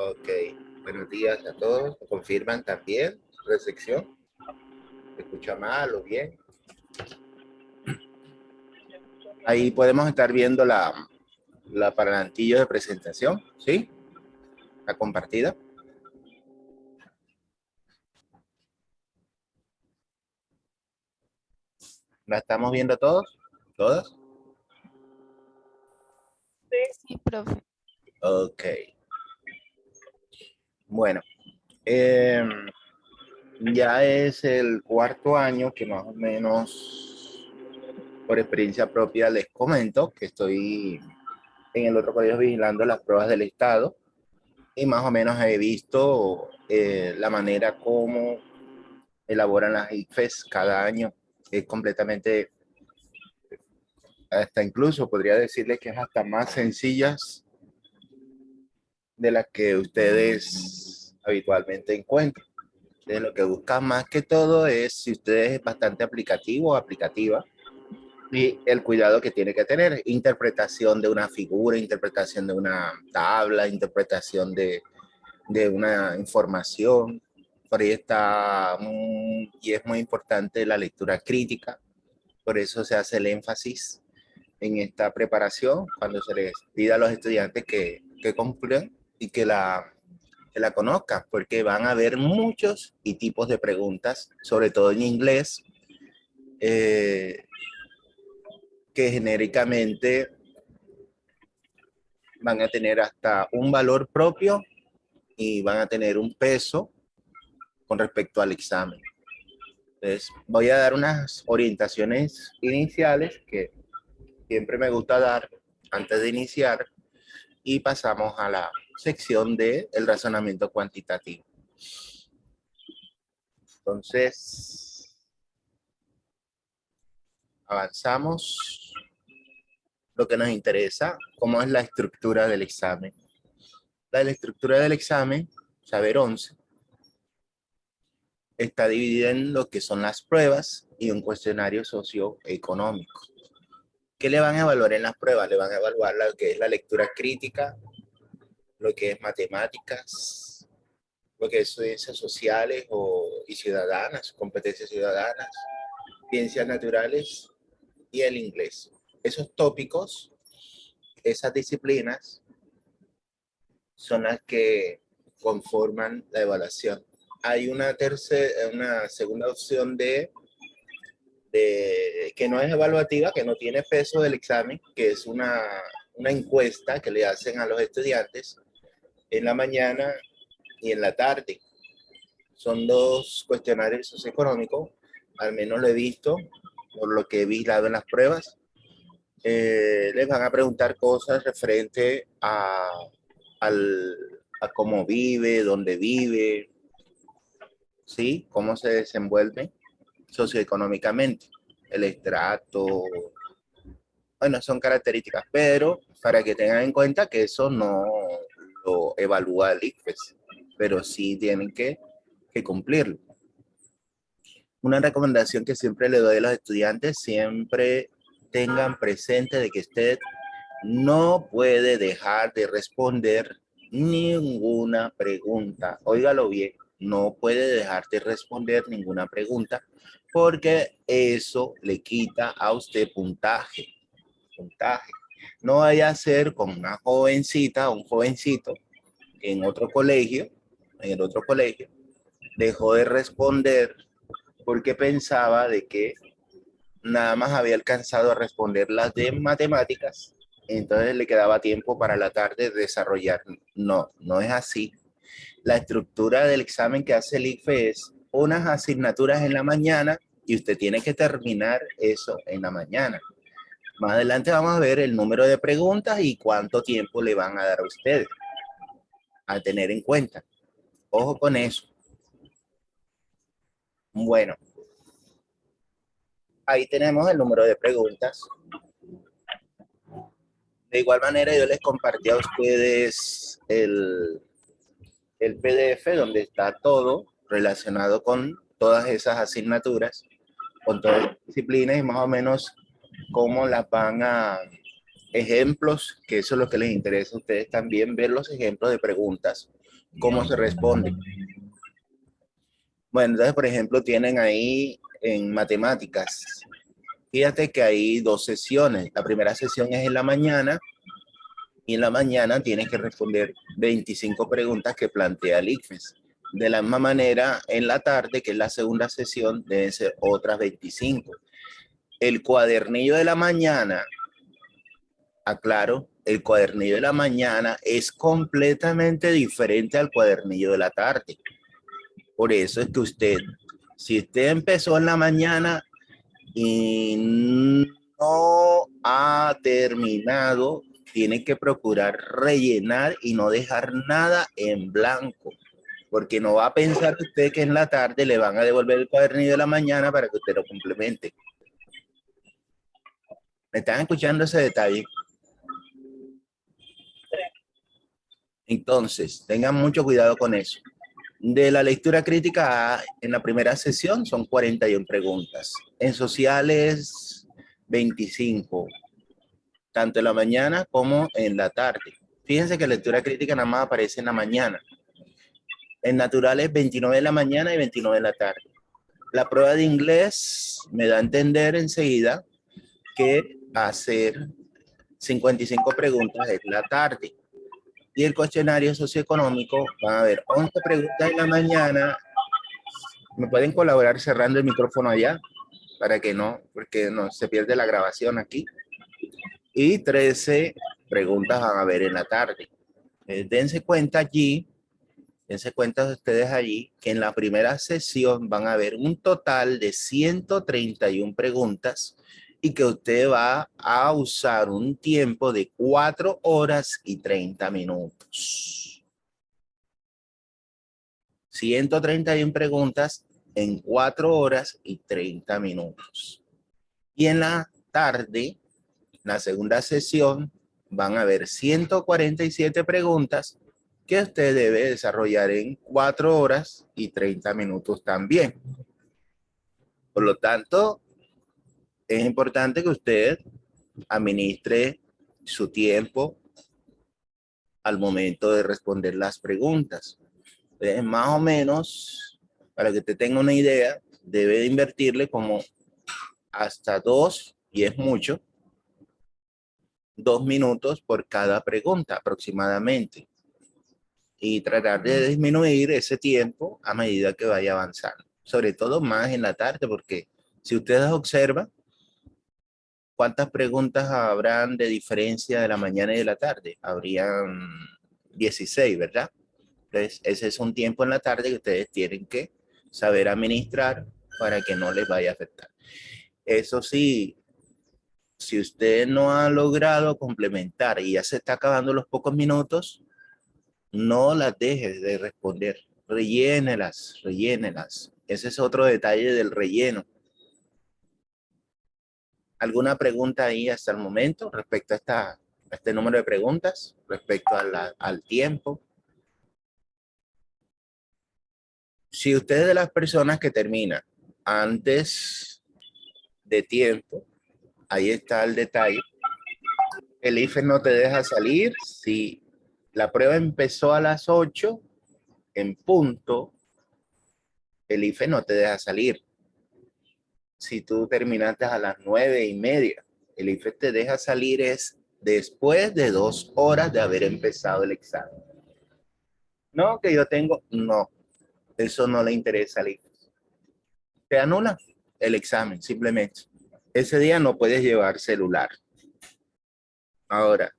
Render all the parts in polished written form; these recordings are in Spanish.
Ok, buenos días a todos. ¿Me confirman también? ¿Recepción? ¿Se escucha mal o bien? Ahí podemos estar viendo la parlantillo de presentación, ¿sí? La compartida. ¿La estamos viendo todos? ¿Todas? Sí, profe. Ok. Bueno, eh, ya es el cuarto año que más o menos, por experiencia propia, les comento que estoy en el otro colegio vigilando las pruebas del Estado y más o menos he visto la manera como elaboran las ICFES cada año. Es completamente, hasta incluso podría decirle que es hasta más sencillas de las que ustedes habitualmente encuentran. Entonces, lo que buscan más que todo es si usted es bastante aplicativo o aplicativa y el cuidado que tiene que tener. Interpretación de una figura, interpretación de una tabla, interpretación de una información. Por ahí está, y es muy importante la lectura crítica. Por eso se hace el énfasis en esta preparación cuando se les pide a los estudiantes que concluyan y que la conozcan, porque van a haber muchos y tipos de preguntas, sobre todo en inglés, eh, que genéricamente van a tener hasta un valor propio y van a tener un peso con respecto al examen. Entonces, voy a dar unas orientaciones iniciales que siempre me gusta dar antes de iniciar y pasamos a la sección de el razonamiento cuantitativo. Entonces, avanzamos. Lo que nos interesa, cómo es la estructura del examen. La estructura del examen, saber 11, está dividida en lo que son las pruebas y un cuestionario socioeconómico. ¿Qué le van a evaluar en las pruebas? Le van a evaluar lo que es la lectura crítica, lo que es matemáticas, lo que es ciencias sociales y ciudadanas, competencias ciudadanas, ciencias naturales y el inglés. Esos tópicos, esas disciplinas, son las que conforman la evaluación. Hay una segunda opción de que no es evaluativa, que no tiene peso del examen, que es una encuesta que le hacen a los estudiantes en la mañana y en la tarde. Son dos cuestionarios socioeconómicos, al menos lo he visto, por lo que he visto en las pruebas. Les van a preguntar cosas referente al, a cómo vive, dónde vive, ¿sí? Cómo se desenvuelve socioeconómicamente, el estrato. Bueno, son características, pero para que tengan en cuenta que eso no lo evalúa el ICFES, pero sí tienen que cumplirlo. Una recomendación que siempre le doy a los estudiantes, siempre tengan presente de que usted no puede dejar de responder ninguna pregunta. Óigalo bien, no puede dejar de responder ninguna pregunta porque eso le quita a usted puntaje. Puntaje. No vaya a ser como una jovencita o un jovencito en el otro colegio, dejó de responder porque pensaba de que nada más había alcanzado a responder las de matemáticas, entonces le quedaba tiempo para la tarde desarrollar. No, no es así. La estructura del examen que hace el ICFE es unas asignaturas en la mañana y usted tiene que terminar eso en la mañana. Más adelante vamos a ver el número de preguntas y cuánto tiempo le van a dar a ustedes a tener en cuenta. Ojo con eso. Bueno, ahí tenemos el número de preguntas. De igual manera, yo les compartí a ustedes el PDF donde está todo relacionado con todas esas asignaturas, con todas las disciplinas y más o menos cómo las van a ejemplos, que eso es lo que les interesa a ustedes también, ver los ejemplos de preguntas, cómo se responde. Bueno, entonces, por ejemplo, tienen ahí en matemáticas. Fíjate que hay dos sesiones. La primera sesión es en la mañana y en la mañana tienes que responder 25 preguntas que plantea el ICFES. De la misma manera, en la tarde, que es la segunda sesión, deben ser otras 25. El cuadernillo de la mañana, aclaro, el cuadernillo de la mañana es completamente diferente al cuadernillo de la tarde. Por eso es que usted, si usted empezó en la mañana y no ha terminado, tiene que procurar rellenar y no dejar nada en blanco, porque no va a pensar usted que en la tarde le van a devolver el cuadernillo de la mañana para que usted lo complemente. ¿Me están escuchando ese detalle? Entonces, tengan mucho cuidado con eso. De la lectura crítica en la primera sesión son 41 preguntas. En sociales, 25, tanto en la mañana como en la tarde. Fíjense que lectura crítica nada más aparece en la mañana. En naturales, 29 de la mañana y 29 de la tarde. La prueba de inglés me da a entender enseguida que hacer 55 preguntas en la tarde. Y el cuestionario socioeconómico, van a haber 11 preguntas en la mañana. ¿Me pueden colaborar cerrando el micrófono allá? Para que no, porque no se pierde la grabación aquí. Y 13 preguntas van a haber en la tarde. Dense cuenta allí, dense cuenta ustedes allí, que en la primera sesión van a haber un total de 131 preguntas y que usted va a usar un tiempo de 4 horas y 30 minutos. 131 preguntas en 4 horas y 30 minutos. Y en la tarde, la segunda sesión, van a haber 147 preguntas que usted debe desarrollar en 4 horas y 30 minutos también. Por lo tanto, es importante que usted administre su tiempo al momento de responder las preguntas. Entonces, más o menos, para que usted tenga una idea, debe de invertirle como hasta 2, y es mucho, 2 minutos por cada pregunta aproximadamente. Y tratar de disminuir ese tiempo a medida que vaya avanzando. Sobre todo más en la tarde, porque si ustedes observan, ¿cuántas preguntas habrán de diferencia de la mañana y de la tarde? Habrían 16, ¿verdad? Entonces, ese es un tiempo en la tarde que ustedes tienen que saber administrar para que no les vaya a afectar. Eso sí, si usted no ha logrado complementar y ya se está acabando los pocos minutos, no las dejes de responder. Rellénelas, rellénelas. Ese es otro detalle del relleno. ¿Alguna pregunta ahí hasta el momento respecto a este número de preguntas? Respecto al tiempo. Si usted es de las personas que termina antes de tiempo, ahí está el detalle. El IFE no te deja salir. Si la prueba empezó a las 8 en punto, el IFE no te deja salir. Si tú terminaste a las 9:30, el IFE te deja salir es después de 2 horas de haber empezado el examen. No, que yo tengo, no, eso no le interesa al IFE. Te anula el examen, simplemente. Ese día no puedes llevar celular. Ahora,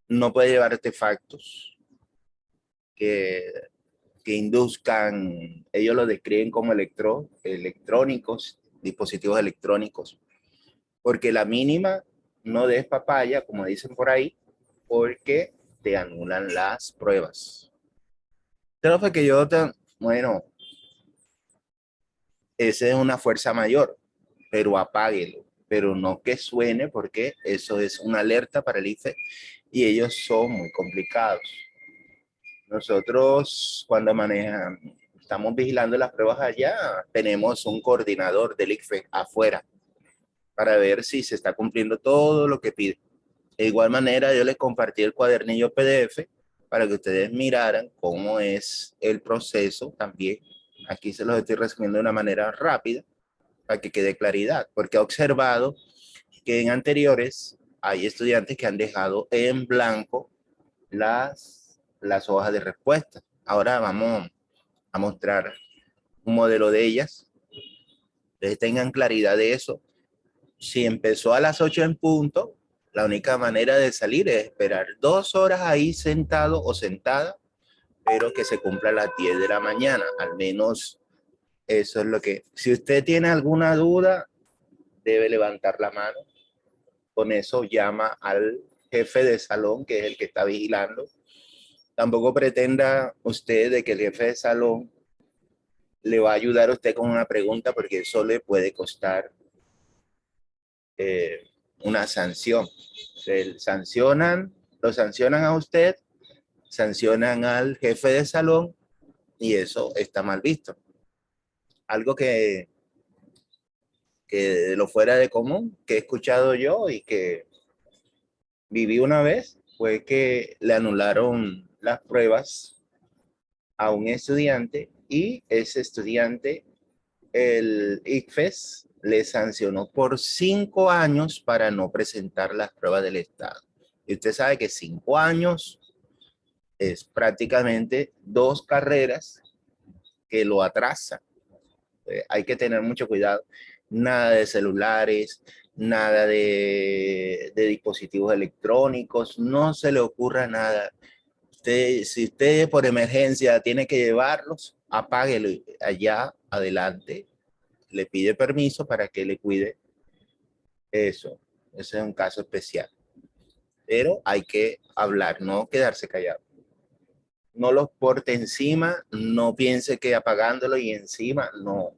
no puedes llevar artefactos que, que induzcan, ellos lo describen como electrónicos, dispositivos electrónicos, porque la mínima no des papaya, como dicen por ahí, porque te anulan las pruebas. Pero fue que bueno, esa es una fuerza mayor, pero apáguelo, pero no que suene porque eso es una alerta para el IFE y ellos son muy complicados. Nosotros cuando estamos vigilando las pruebas allá, tenemos un coordinador del ICFE afuera para ver si se está cumpliendo todo lo que pide. De igual manera, yo les compartí el cuadernillo PDF para que ustedes miraran cómo es el proceso también. Aquí se los estoy resumiendo de una manera rápida para que quede claridad, porque he observado que en anteriores hay estudiantes que han dejado en blanco las hojas de respuesta. Ahora vamos a mostrar un modelo de ellas. Ustedes tengan claridad de eso. Si empezó a las 8 en punto, la única manera de salir es esperar 2 horas ahí sentado o sentada, pero que se cumpla a las 10 de la mañana. Al menos eso es lo que... Si usted tiene alguna duda, debe levantar la mano. Con eso llama al jefe de salón, que es el que está vigilando. Tampoco pretenda usted de que el jefe de salón le va a ayudar a usted con una pregunta, porque eso le puede costar una sanción. Lo sancionan a usted, sancionan al jefe de salón y eso está mal visto. Algo que de lo fuera de común, que he escuchado yo y que viví una vez, fue que le anularon las pruebas a un estudiante y ese estudiante, el ICFES, le sancionó por 5 años para no presentar las pruebas del Estado. Y usted sabe que 5 años es prácticamente 2 carreras que lo atrasan. Hay que tener mucho cuidado. Nada de celulares, nada de dispositivos electrónicos, no se le ocurra nada. Si usted por emergencia tiene que llevarlos, apáguelo allá adelante. Le pide permiso para que le cuide eso. Ese es un caso especial. Pero hay que hablar, no quedarse callado. No los porte encima, no piense que apagándolo y encima, no.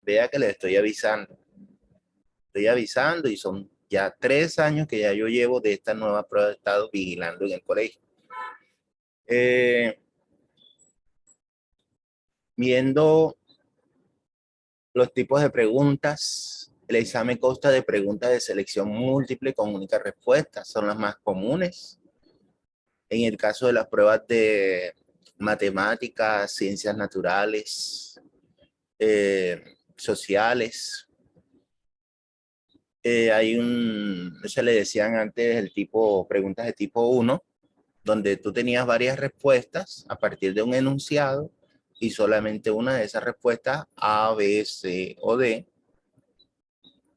Vea que le estoy avisando. Estoy avisando y son ya 3 años que ya yo llevo de esta nueva prueba de estado vigilando en el colegio. Viendo los tipos de preguntas, el examen consta de preguntas de selección múltiple con única respuesta, son las más comunes. En el caso de las pruebas de matemáticas, ciencias naturales, sociales, se le decían antes el tipo, preguntas de tipo 1, donde tú tenías varias respuestas a partir de un enunciado y solamente una de esas respuestas, A, B, C o D,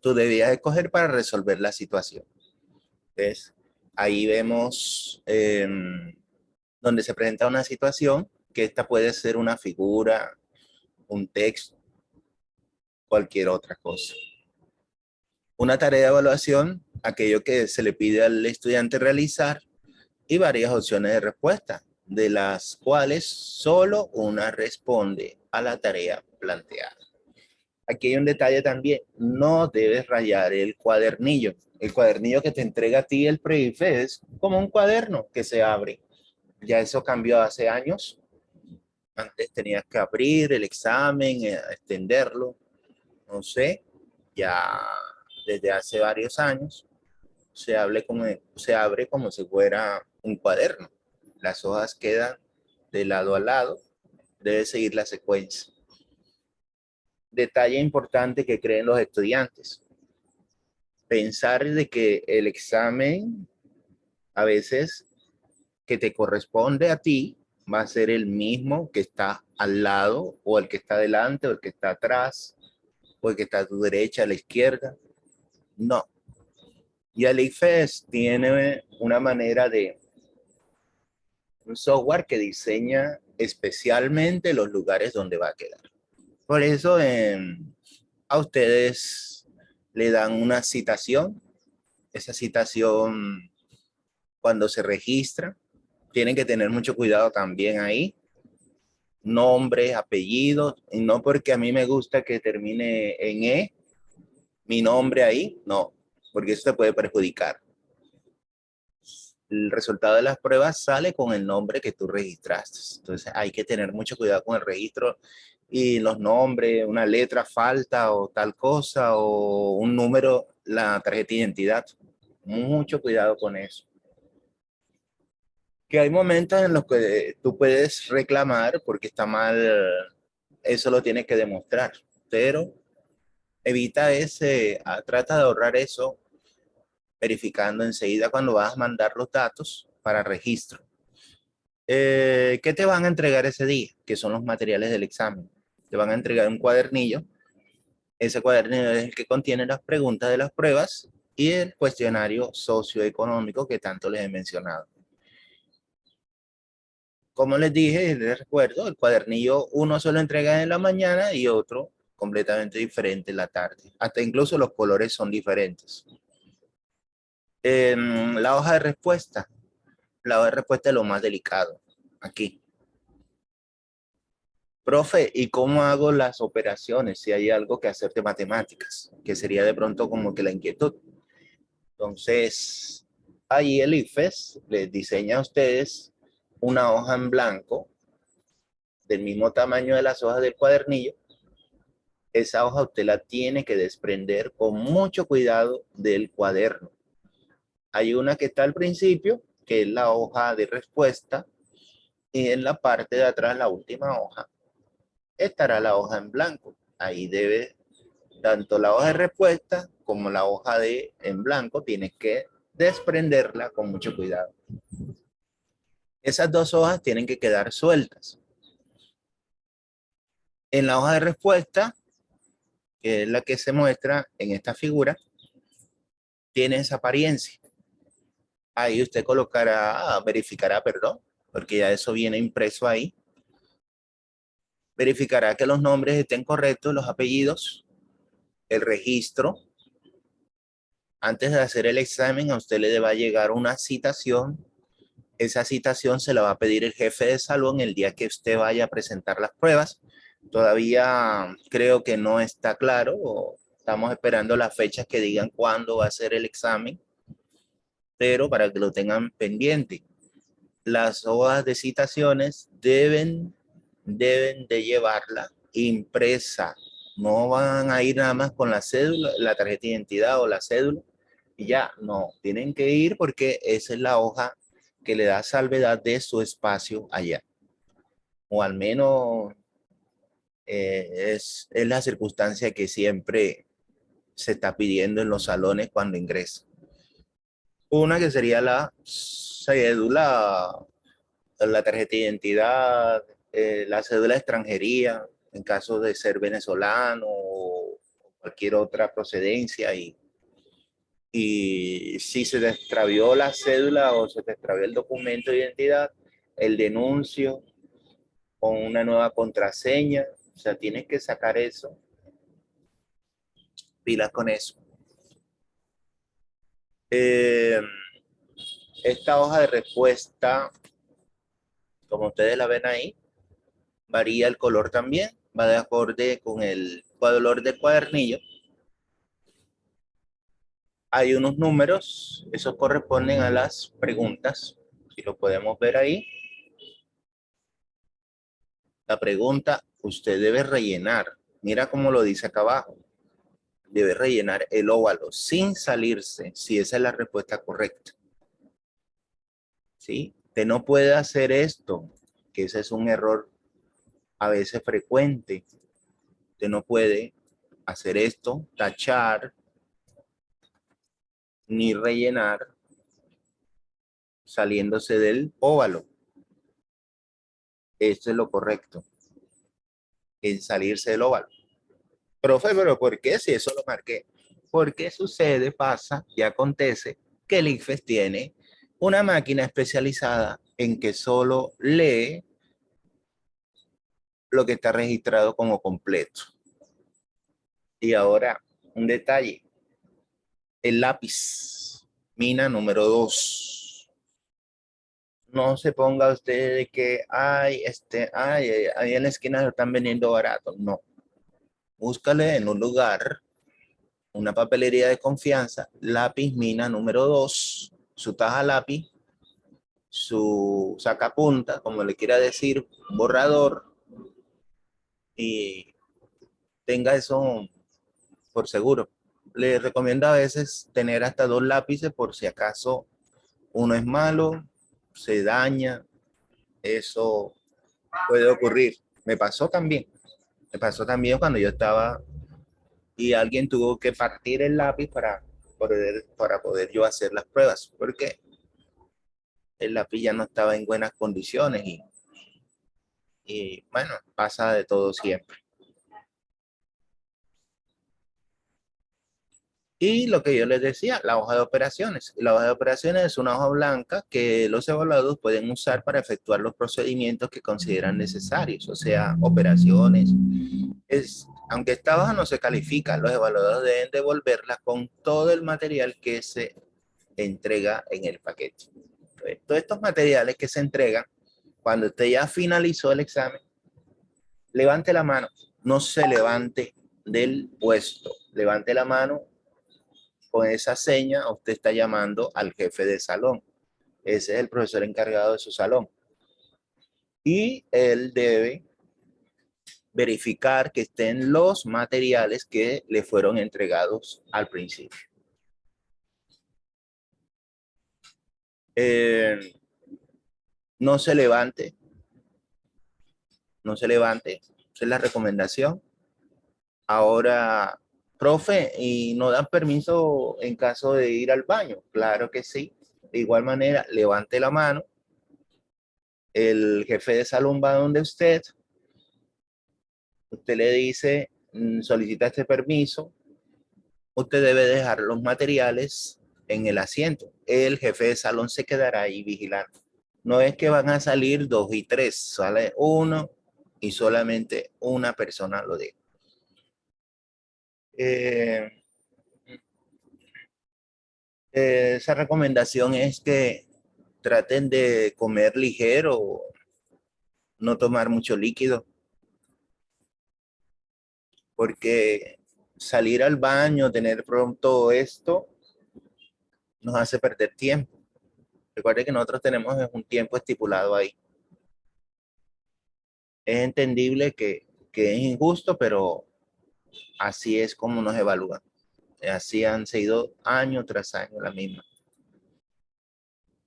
tú debías escoger para resolver la situación. ¿Ves? Ahí vemos donde se presenta una situación, que esta puede ser una figura, un texto, cualquier otra cosa. Una tarea de evaluación, aquello que se le pide al estudiante realizar, y varias opciones de respuesta, de las cuales solo una responde a la tarea planteada. Aquí hay un detalle también, no debes rayar el cuadernillo. El cuadernillo que te entrega a ti el PREIFE es como un cuaderno que se abre. Ya eso cambió hace años. Antes tenías que abrir el examen, extenderlo, no sé, ya desde hace varios años se abre como si fuera un cuaderno. Las hojas quedan de lado a lado, debe seguir la secuencia. Detalle importante que creen los estudiantes. Pensar de que el examen a veces que te corresponde a ti va a ser el mismo que está al lado o el que está delante o el que está atrás o el que está a tu derecha, a la izquierda. No. Y el IFES tiene una manera de un software que diseña especialmente los lugares donde va a quedar. Por eso a ustedes le dan una citación. Esa citación, cuando se registra, tienen que tener mucho cuidado también ahí. Nombres, apellidos, y no porque a mí me gusta que termine en E, mi nombre ahí, no, porque eso te puede perjudicar. El resultado de las pruebas sale con el nombre que tú registraste. Entonces hay que tener mucho cuidado con el registro y los nombres, una letra falta o tal cosa o un número, la tarjeta de identidad. Mucho cuidado con eso. Que hay momentos en los que tú puedes reclamar porque está mal, eso lo tienes que demostrar, pero evita trata de ahorrar eso verificando enseguida cuando vas a mandar los datos para registro. ¿Qué te van a entregar ese día? Que son los materiales del examen. Te van a entregar un cuadernillo. Ese cuadernillo es el que contiene las preguntas de las pruebas y el cuestionario socioeconómico que tanto les he mencionado. Como les dije, les recuerdo, el cuadernillo uno se lo entrega en la mañana y otro completamente diferente en la tarde. Hasta incluso los colores son diferentes. La hoja de respuesta. La hoja de respuesta es lo más delicado. Aquí. Profe, ¿y cómo hago las operaciones si hay algo que hacer de matemáticas? Que sería de pronto como que la inquietud. Entonces, ahí el IFES les diseña a ustedes una hoja en blanco del mismo tamaño de las hojas del cuadernillo. Esa hoja usted la tiene que desprender con mucho cuidado del cuaderno. Hay una que está al principio, que es la hoja de respuesta, y en la parte de atrás, la última hoja, estará la hoja en blanco. Ahí debe, tanto la hoja de respuesta como la hoja en blanco, tienes que desprenderla con mucho cuidado. Esas dos hojas tienen que quedar sueltas. En la hoja de respuesta, que es la que se muestra en esta figura, tiene esa apariencia. Ahí usted colocará, verificará, perdón, porque ya eso viene impreso ahí. Verificará que los nombres estén correctos, los apellidos, el registro. Antes de hacer el examen, a usted le va a llegar una citación. Esa citación se la va a pedir el jefe de salón el día que usted vaya a presentar las pruebas. Todavía creo que no está claro. Estamos esperando las fechas que digan cuándo va a ser el examen, pero para que lo tengan pendiente. Las hojas de citaciones deben de llevarla impresa. No van a ir nada más con la cédula, la tarjeta de identidad o la cédula y ya, no, tienen que ir porque esa es la hoja que le da salvedad de su espacio allá. O al menos es la circunstancia que siempre se está pidiendo en los salones cuando ingresa. Una que sería la cédula, la tarjeta de identidad, la cédula de extranjería, en caso de ser venezolano o cualquier otra procedencia. Y si se te extravió la cédula o se te extravió el documento de identidad, el denuncio con una nueva contraseña, o sea, tienes que sacar eso, pilas con eso. Eh, esta hoja de respuesta, como ustedes la ven ahí, varía el color también, va de acorde con el color del cuadernillo. Hay unos números, esos corresponden a las preguntas, si lo podemos ver ahí. La pregunta, usted debe rellenar, mira cómo lo dice acá abajo, debe rellenar el óvalo sin salirse, si esa es la respuesta correcta. ¿Sí? Usted no puede hacer esto, que ese es un error a veces frecuente. Usted no puede hacer esto, tachar, ni rellenar saliéndose del óvalo. Esto es lo correcto, en salirse del óvalo. Profe, pero ¿por qué si eso lo marqué? Porque sucede, pasa y acontece que el IFES tiene una máquina especializada en que solo lee lo que está registrado como completo. Y ahora, un detalle. El lápiz, mina número 2. No se ponga usted de que, ahí en la esquina lo están vendiendo barato. No. Búscale en un lugar, una papelería de confianza, lápiz mina número 2, su taja lápiz, su sacapunta, como le quiera decir, borrador, y tenga eso por seguro. Le recomiendo a veces tener hasta 2 lápices por si acaso uno es malo se daña, eso puede ocurrir. Me pasó también cuando yo estaba y alguien tuvo que partir el lápiz para poder yo hacer las pruebas, porque el lápiz ya no estaba en buenas condiciones y bueno, pasa de todo siempre. Y lo que yo les decía, la hoja de operaciones. La hoja de operaciones es una hoja blanca que los evaluados pueden usar para efectuar los procedimientos que consideran necesarios, o sea, operaciones. Aunque esta hoja no se califica, los evaluadores deben devolverla con todo el material que se entrega en el paquete. Entonces, todos estos materiales que se entregan, cuando usted ya finalizó el examen, levante la mano, no se levante del puesto, levante la mano con esa seña, usted está llamando al jefe de salón. Ese es el profesor encargado de su salón. Y él debe verificar que estén los materiales que le fueron entregados al principio. No se levante, no se levante, esa es la recomendación. Ahora, profe, ¿y no dan permiso en caso de ir al baño? Claro que sí. De igual manera, levante la mano, el jefe de salón va donde usted le dice, solicita este permiso, usted debe dejar los materiales en el asiento. El jefe de salón se quedará ahí vigilando. No es que van a salir dos y tres, sale uno y solamente una persona lo deja. Esa recomendación es que traten de comer ligero, no tomar mucho líquido, porque salir al baño, tener pronto esto, nos hace perder tiempo. Recuerde que nosotros tenemos un tiempo estipulado ahí. Es entendible que es injusto, pero así es como nos evalúan. Así han sido año tras año la misma.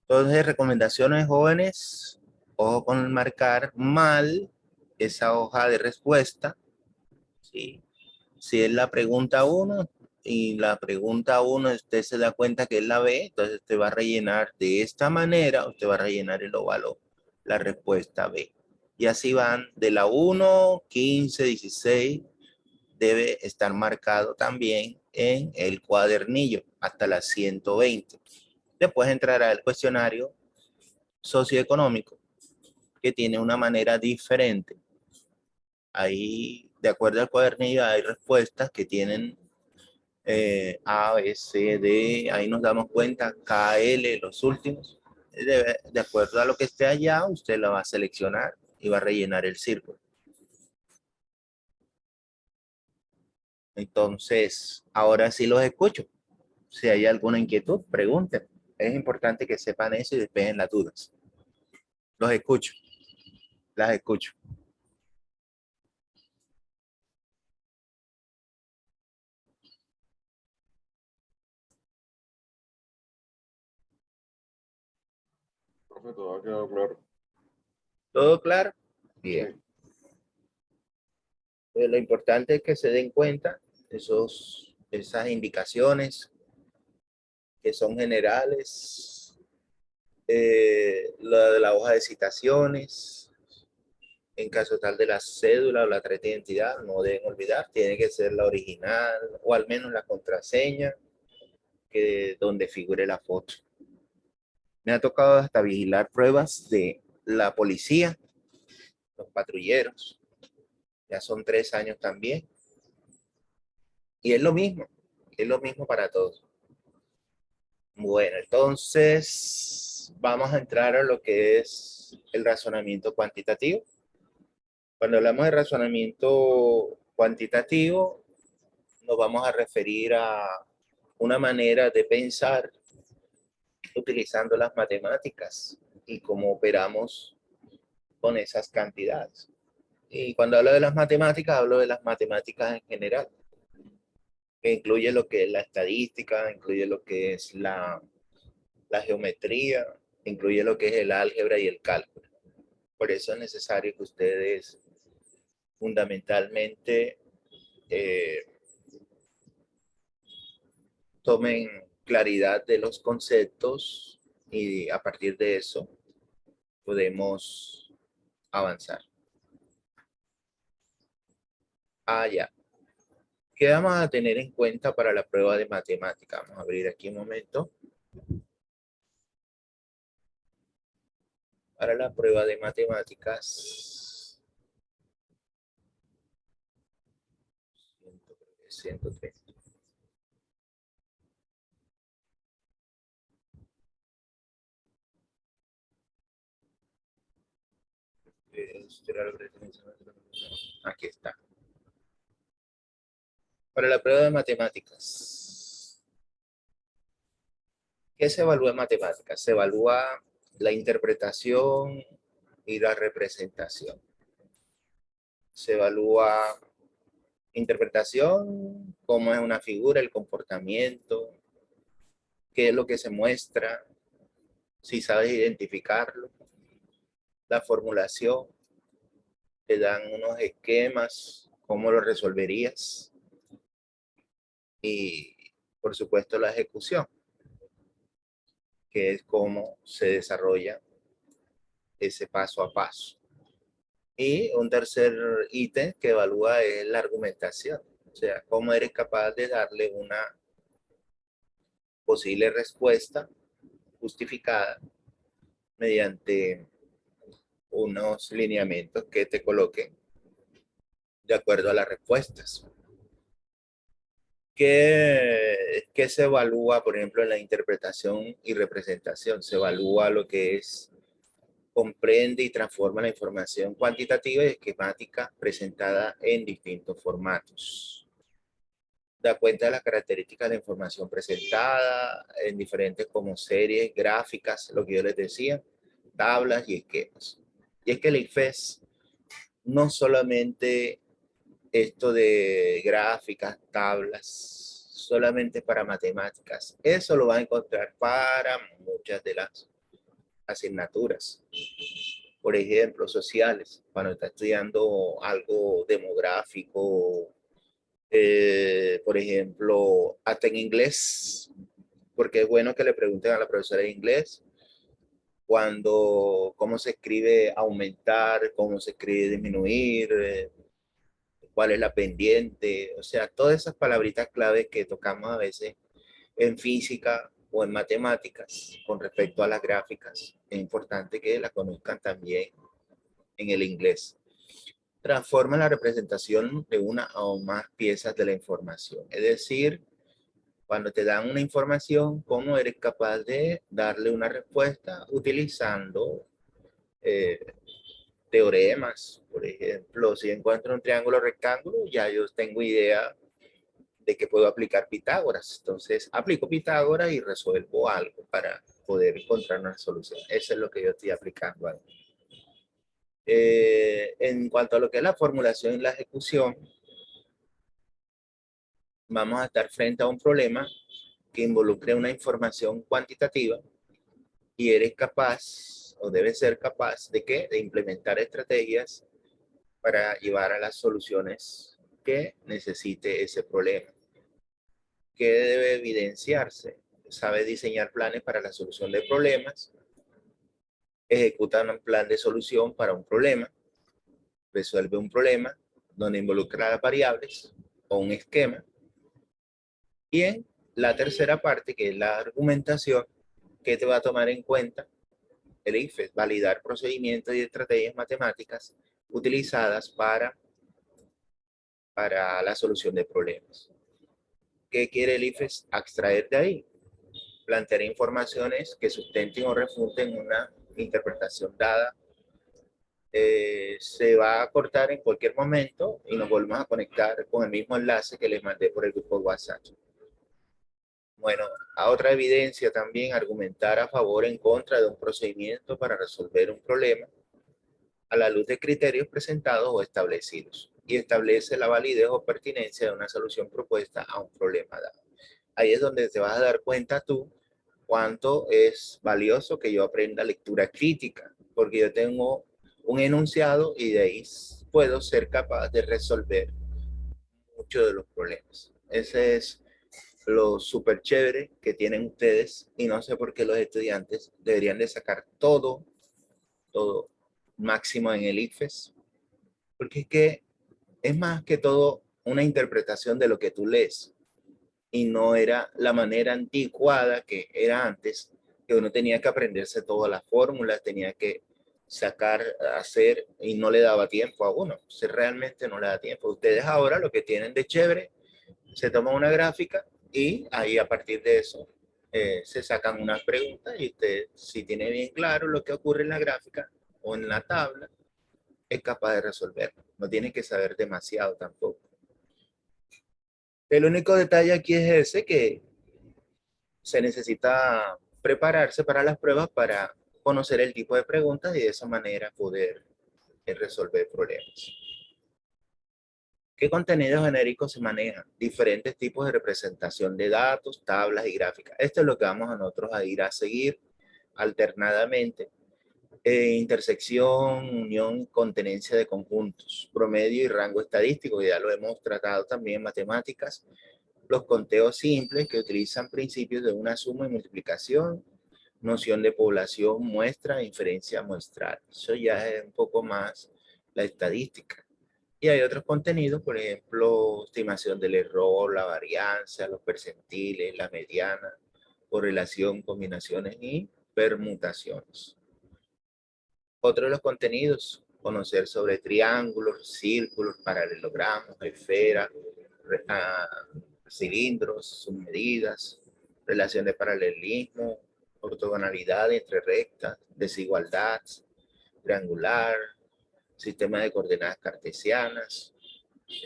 Entonces, recomendaciones jóvenes, ojo con marcar mal esa hoja de respuesta. ¿Sí? Si es la pregunta uno y la pregunta uno usted se da cuenta que es la B, entonces usted va a rellenar de esta manera, usted va a rellenar el óvalo, la respuesta B. Y así van de la 1, 15, 16, debe estar marcado también en el cuadernillo hasta las 120. Después entrará el cuestionario socioeconómico, que tiene una manera diferente. Ahí, de acuerdo al cuadernillo, hay respuestas que tienen A, B, C, D, ahí nos damos cuenta, K, L, los últimos. De acuerdo a lo que esté allá, usted la va a seleccionar y va a rellenar el círculo. Entonces, ahora sí los escucho. Si hay alguna inquietud, pregunten. Es importante que sepan eso y despejen las dudas. Los escucho, las escucho. Profe, todo ha quedado claro. ¿Todo claro? Bien. Lo importante es que se den cuenta esas indicaciones que son generales, la de la hoja de citaciones, en caso tal de la cédula o la tarjeta de identidad, no deben olvidar, tiene que ser la original o al menos la contraseña donde figure la foto. Me ha tocado hasta vigilar pruebas de la policía, los patrulleros, ya son 3 años también, y es lo mismo para todos. Bueno, entonces vamos a entrar a lo que es el razonamiento cuantitativo. Cuando hablamos de razonamiento cuantitativo, nos vamos a referir a una manera de pensar utilizando las matemáticas y cómo operamos con esas cantidades. Y cuando hablo de las matemáticas, hablo de las matemáticas en general, que incluye lo que es la estadística, incluye lo que es la geometría, incluye lo que es el álgebra y el cálculo. Por eso es necesario que ustedes fundamentalmente tomen claridad de los conceptos y a partir de eso podemos avanzar. Ya. ¿Qué vamos a tener en cuenta para la prueba de matemática? Vamos a abrir aquí un momento. Para la prueba de matemáticas. 130. Aquí está. Para la prueba de matemáticas. ¿Qué se evalúa en matemáticas? Se evalúa la interpretación y la representación. Se evalúa interpretación, cómo es una figura, el comportamiento, qué es lo que se muestra, si sabes identificarlo. La formulación, te dan unos esquemas, cómo lo resolverías. Y, por supuesto, la ejecución, que es cómo se desarrolla ese paso a paso. Y un tercer ítem que evalúa es la argumentación. O sea, cómo eres capaz de darle una posible respuesta justificada mediante unos lineamientos que te coloquen de acuerdo a las respuestas. ¿Qué se evalúa, por ejemplo, en la interpretación y representación? Se evalúa lo que es, comprende y transforma la información cuantitativa y esquemática presentada en distintos formatos. Da cuenta de las características de la información presentada en diferentes como series, gráficas, lo que yo les decía, tablas y esquemas. Y es que el IFES no solamente esto de gráficas, tablas, solamente para matemáticas. Eso lo va a encontrar para muchas de las asignaturas. Por ejemplo, sociales, cuando está estudiando algo demográfico, por ejemplo, hasta en inglés, porque es bueno que le pregunten a la profesora de inglés cómo se escribe aumentar, cómo se escribe disminuir, cuál es la pendiente, o sea, todas esas palabritas claves que tocamos a veces en física o en matemáticas con respecto a las gráficas. Es importante que las conozcan también en el inglés. Transforma la representación de una o más piezas de la información. Es decir, cuando te dan una información, ¿cómo eres capaz de darle una respuesta utilizando teoremas? Por ejemplo, si encuentro un triángulo rectángulo, ya yo tengo idea de que puedo aplicar Pitágoras. Entonces, aplico Pitágoras y resuelvo algo para poder encontrar una solución. Eso es lo que yo estoy aplicando ahí. En cuanto a lo que es la formulación y la ejecución, vamos a estar frente a un problema que involucre una información cuantitativa y eres capaz o debes ser capaz de ¿qué? De implementar estrategias para llevar a las soluciones que necesite ese problema. ¿Qué debe evidenciarse? Sabe diseñar planes para la solución de problemas, ejecuta un plan de solución para un problema, resuelve un problema donde involucra las variables o un esquema. Y en la tercera parte, que es la argumentación, ¿qué te va a tomar en cuenta? El IFES, validar procedimientos y estrategias matemáticas utilizadas para la solución de problemas. ¿Qué quiere el IFES? Extraer de ahí. Plantear informaciones que sustenten o refuten una interpretación dada. Se va a cortar en cualquier momento y nos volvemos a conectar con el mismo enlace que les mandé por el grupo WhatsApp. Bueno, a otra evidencia también, argumentar a favor o en contra de un procedimiento para resolver un problema a la luz de criterios presentados o establecidos y establece la validez o pertinencia de una solución propuesta a un problema dado. Ahí es donde te vas a dar cuenta tú cuánto es valioso que yo aprenda lectura crítica, porque yo tengo un enunciado y de ahí puedo ser capaz de resolver muchos de los problemas. Ese es lo súper chévere que tienen ustedes y no sé por qué los estudiantes deberían de sacar todo máximo en el IFES, porque es que es más que todo una interpretación de lo que tú lees y no era la manera anticuada que era antes, que uno tenía que aprenderse todas las fórmulas, tenía que sacar, hacer y no le daba tiempo a uno. Realmente no le da tiempo. Ustedes ahora lo que tienen de chévere, se toman una gráfica y ahí a partir de eso se sacan unas preguntas y usted si tiene bien claro lo que ocurre en la gráfica o en la tabla, es capaz de resolverlo. No tiene que saber demasiado tampoco. El único detalle aquí es ese, que se necesita prepararse para las pruebas para conocer el tipo de preguntas y de esa manera poder resolver problemas. ¿Qué contenidos genéricos se manejan? Diferentes tipos de representación de datos, tablas y gráficas. Esto es lo que vamos a nosotros a ir a seguir alternadamente. Intersección, unión, contenencia de conjuntos, promedio y rango estadístico, ya lo hemos tratado también en matemáticas. Los conteos simples que utilizan principios de una suma y multiplicación, noción de población, muestra, inferencia muestral. Eso ya es un poco más la estadística. Y hay otros contenidos, por ejemplo, estimación del error, la varianza, los percentiles, la mediana, correlación, combinaciones y permutaciones. Otro de los contenidos, conocer sobre triángulos, círculos, paralelogramos, esferas, cilindros, sus medidas, relación de paralelismo, ortogonalidad entre rectas, desigualdad, triangular, sistema de coordenadas cartesianas.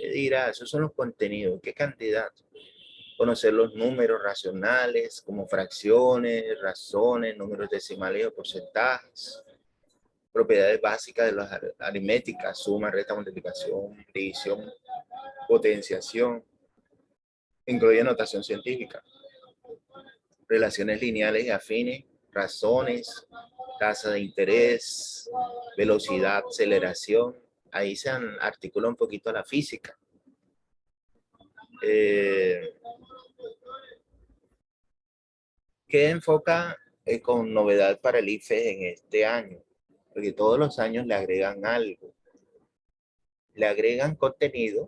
Dirá, esos son los contenidos. ¿Qué cantidad? Conocer los números racionales como fracciones, razones, números decimales o porcentajes. Propiedades básicas de las aritméticas, suma, resta, multiplicación, división, potenciación. Incluye notación científica. Relaciones lineales y afines, razones, tasa de interés, velocidad, aceleración. Ahí se articula un poquito la física. ¿Qué enfoca con novedad para el IFES en este año? Porque todos los años le agregan algo. Le agregan contenido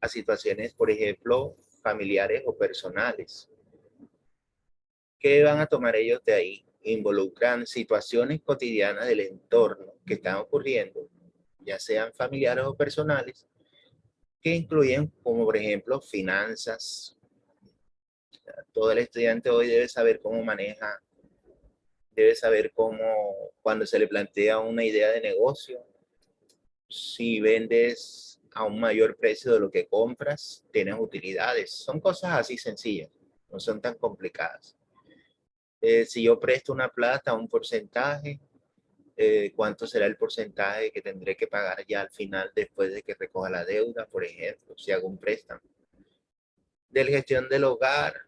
a situaciones, por ejemplo, familiares o personales. ¿Qué van a tomar ellos de ahí? Involucran situaciones cotidianas del entorno que están ocurriendo, ya sean familiares o personales, que incluyen, como por ejemplo, finanzas. Todo el estudiante hoy debe saber cómo maneja, debe saber cómo, cuando se le plantea una idea de negocio, si vendes a un mayor precio de lo que compras, tienes utilidades. Son cosas así sencillas, no son tan complicadas. Si yo presto una plata a un porcentaje, ¿cuánto será el porcentaje que tendré que pagar ya al final después de que recoja la deuda, por ejemplo, si hago un préstamo? De la gestión del hogar,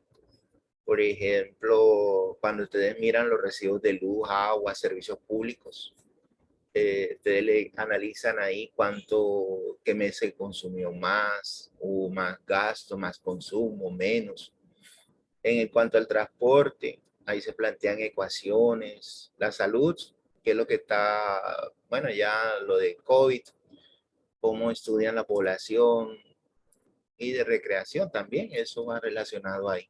por ejemplo, cuando ustedes miran los recibos de luz, agua, servicios públicos, ustedes le analizan ahí qué mes se consumió más, hubo más gasto, más consumo, menos. En cuanto al transporte, ahí se plantean ecuaciones, la salud, que es lo que está, bueno, ya lo de COVID, cómo estudian la población y de recreación también, eso va relacionado ahí.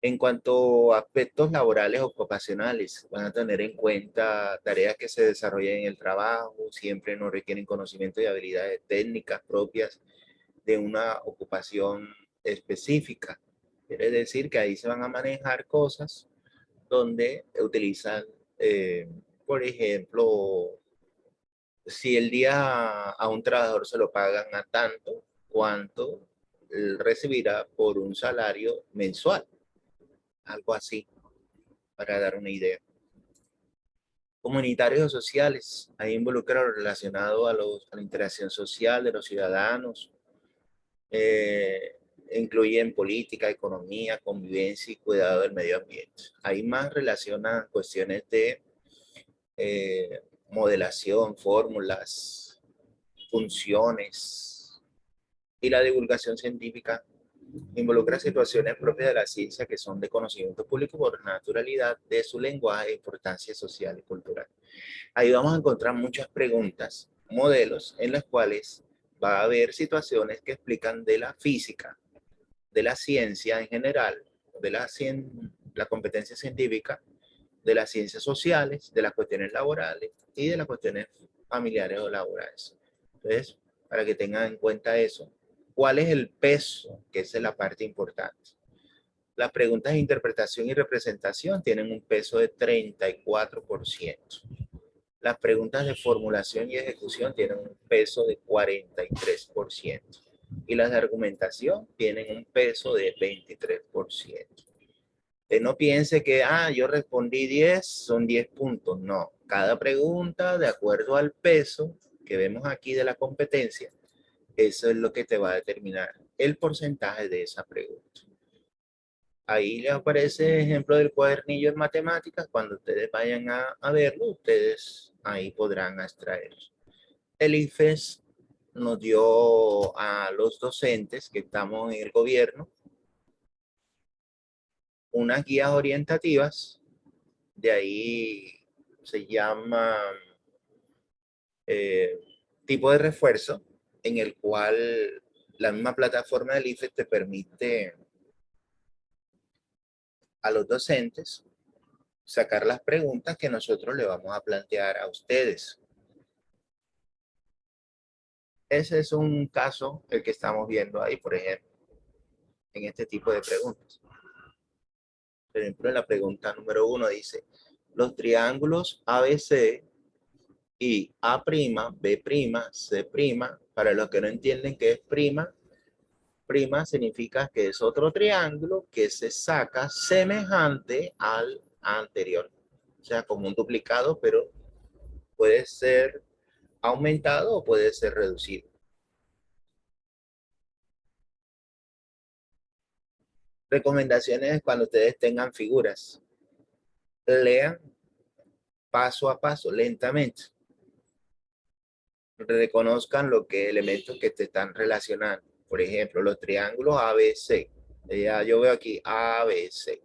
En cuanto a aspectos laborales o ocupacionales, van a tener en cuenta tareas que se desarrollan en el trabajo, siempre no requieren conocimiento y habilidades técnicas propias de una ocupación específica. Quiere decir que ahí se van a manejar cosas donde utilizan, por ejemplo, si el día a un trabajador se lo pagan a tanto, cuánto él recibirá por un salario mensual. Algo así, para dar una idea. Comunitarios o sociales, ahí involucra lo relacionado a la interacción social de los ciudadanos, incluyen política, economía, convivencia y cuidado del medio ambiente. Ahí más relaciona cuestiones de modelación, fórmulas, funciones, y la divulgación científica involucra situaciones propias de la ciencia que son de conocimiento público por naturalidad de su lenguaje e importancia social y cultural. Ahí vamos a encontrar muchas preguntas, modelos en las cuales va a haber situaciones que explican de la física, de la ciencia en general, de la competencia científica, de las ciencias sociales, de las cuestiones laborales y de las cuestiones familiares o laborales. Entonces, para que tengan en cuenta eso, ¿cuál es el peso? Que esa es la parte importante. Las preguntas de interpretación y representación tienen un peso de 34%. Las preguntas de formulación y ejecución tienen un peso de 43%. Y las de argumentación tienen un peso de 23%. No piense que, yo respondí 10, son 10 puntos. No, cada pregunta, de acuerdo al peso que vemos aquí de la competencia, eso es lo que te va a determinar el porcentaje de esa pregunta. Ahí les aparece ejemplo del cuadernillo en matemáticas. Cuando ustedes vayan a verlo, ustedes ahí podrán extraer. El IFES nos dio a los docentes que estamos en el gobierno unas guías orientativas. De ahí se llama tipo de refuerzo, en el cual la misma plataforma del IFES te permite a los docentes sacar las preguntas que nosotros le vamos a plantear a ustedes. Ese es un caso, el que estamos viendo ahí, por ejemplo, en este tipo de preguntas. Por ejemplo, en la pregunta número 1 dice, los triángulos ABC y A', B', C', para los que no entienden qué es prima, prima significa que es otro triángulo que se saca semejante al anterior. O sea, como un duplicado, pero puede ser aumentado o puede ser reducido. Recomendaciones cuando ustedes tengan figuras. Lean paso a paso, lentamente. Reconozcan lo que elementos que te están relacionando. Por ejemplo, los triángulos ABC. Ya yo veo aquí ABC.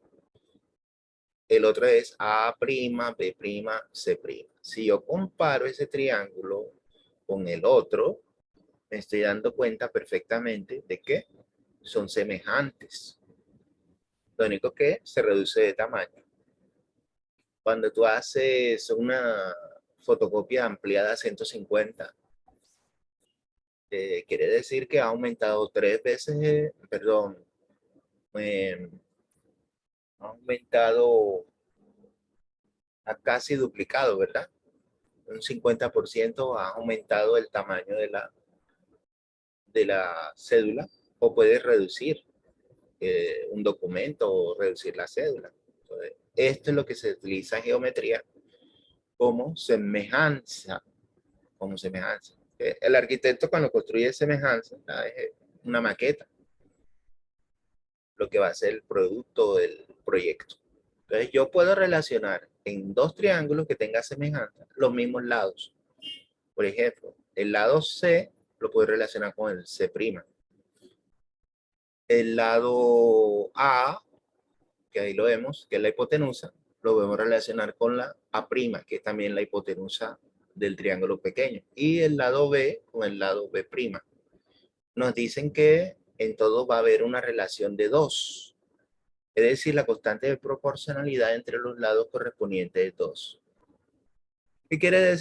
El otro es A', B', C'. Si yo comparo ese triángulo con el otro, me estoy dando cuenta perfectamente de que son semejantes. Lo único que se reduce de tamaño. Cuando tú haces una fotocopia ampliada a 150, quiere decir que ha aumentado 3 veces, ha aumentado, ha casi duplicado, ¿verdad? Un 50% ha aumentado el tamaño de la cédula, o puedes reducir un documento o reducir la cédula. Entonces, esto es lo que se utiliza en geometría como semejanza. Como semejanza. El arquitecto cuando construye semejanza es una maqueta, lo que va a ser el producto del proyecto. Entonces yo puedo relacionar en dos triángulos que tengan semejanza los mismos lados. Por ejemplo, el lado C lo puedo relacionar con el C'. El lado A, que ahí lo vemos, que es la hipotenusa, lo podemos relacionar con la A', que es también la hipotenusa del triángulo pequeño. Y el lado B con el lado B'. Nos dicen que en todo va a haber una relación de 2. Es decir, la constante de proporcionalidad entre los lados correspondientes de 2. ¿Qué quiere decir?